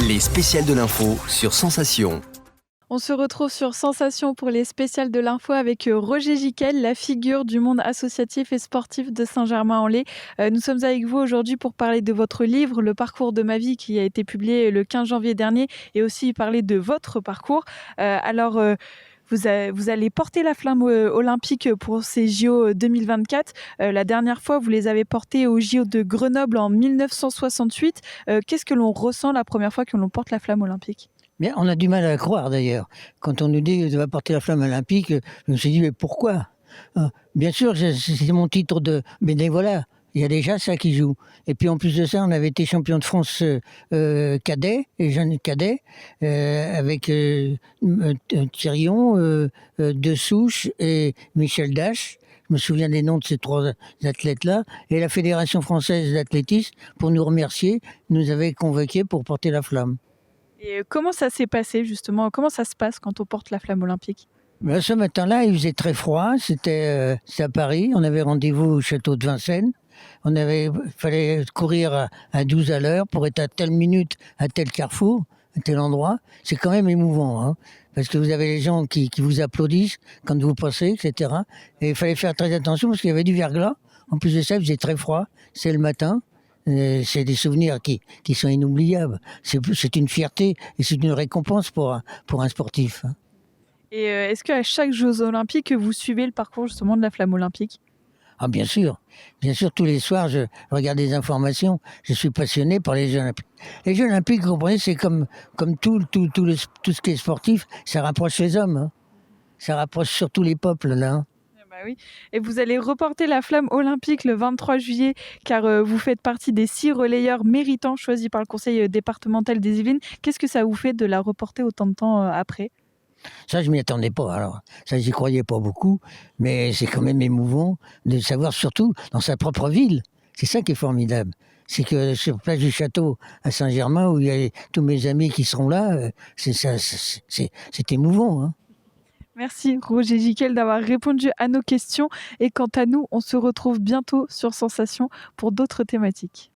Les spéciales de l'info sur Sensation. On se retrouve sur Sensation pour les spéciales de l'info avec Roger Giquel, la figure du monde associatif et sportif de Saint-Germain-en-Laye. Nous sommes avec vous aujourd'hui pour parler de votre livre, Le parcours de ma vie, qui a été publié le 15 janvier dernier, et aussi parler de votre parcours. Vous allez porter la flamme olympique pour ces JO 2024. La dernière fois, vous les avez portés aux JO de Grenoble en 1968. Qu'est-ce que l'on ressent la première fois que l'on porte la flamme olympique ? Bien, on a du mal à la croire d'ailleurs. Quand on nous dit que tu vas porter la flamme olympique, je me suis dit mais pourquoi ? Bien sûr, c'est mon titre de bénévolat. Il y a déjà ça qui joue. Et puis en plus de ça, on avait été champion de France cadet, et jeunes cadets, avec Thirion, De Souche et Michel Dache. Je me souviens des noms de ces trois athlètes-là. Et la Fédération française d'athlétisme, pour nous remercier, nous avait convoqués pour porter la flamme. Et comment ça s'est passé justement ? Comment ça se passe quand on porte la flamme olympique ? Ben, ce matin-là, il faisait très froid. C'était à Paris. On avait rendez-vous au château de Vincennes. Il fallait courir à 12 à l'heure pour être à telle minute, à tel carrefour, à tel endroit. C'est quand même émouvant, hein, parce que vous avez les gens qui vous applaudissent quand vous passez, etc. Et il fallait faire très attention parce qu'il y avait du verglas. En plus de ça, il faisait très froid. C'est le matin. C'est des souvenirs qui sont inoubliables. C'est une fierté et c'est une récompense pour un sportif. Et est-ce qu'à chaque Jeux olympiques, vous suivez le parcours justement de la flamme olympique ? Ah bien sûr, tous les soirs, je regarde des informations. Je suis passionné par les Jeux olympiques. Les Jeux olympiques, vous comprenez, c'est comme tout ce qui est sportif, ça rapproche les hommes. Hein. Ça rapproche surtout les peuples, là. Hein. Oui. Et vous allez reporter la flamme olympique le 23 juillet car vous faites partie des 6 relayeurs méritants choisis par le conseil départemental des Yvelines. Qu'est-ce que ça vous fait de la reporter autant de temps après ? Ça, je m'y attendais pas. Alors, ça, j'y croyais pas beaucoup, mais c'est quand même émouvant de savoir, surtout dans sa propre ville. C'est ça qui est formidable. C'est que sur place du château à Saint-Germain, où il y a tous mes amis qui seront là, c'est émouvant. Hein. Merci Roger Giquel d'avoir répondu à nos questions. Et quant à nous, on se retrouve bientôt sur Sensation pour d'autres thématiques.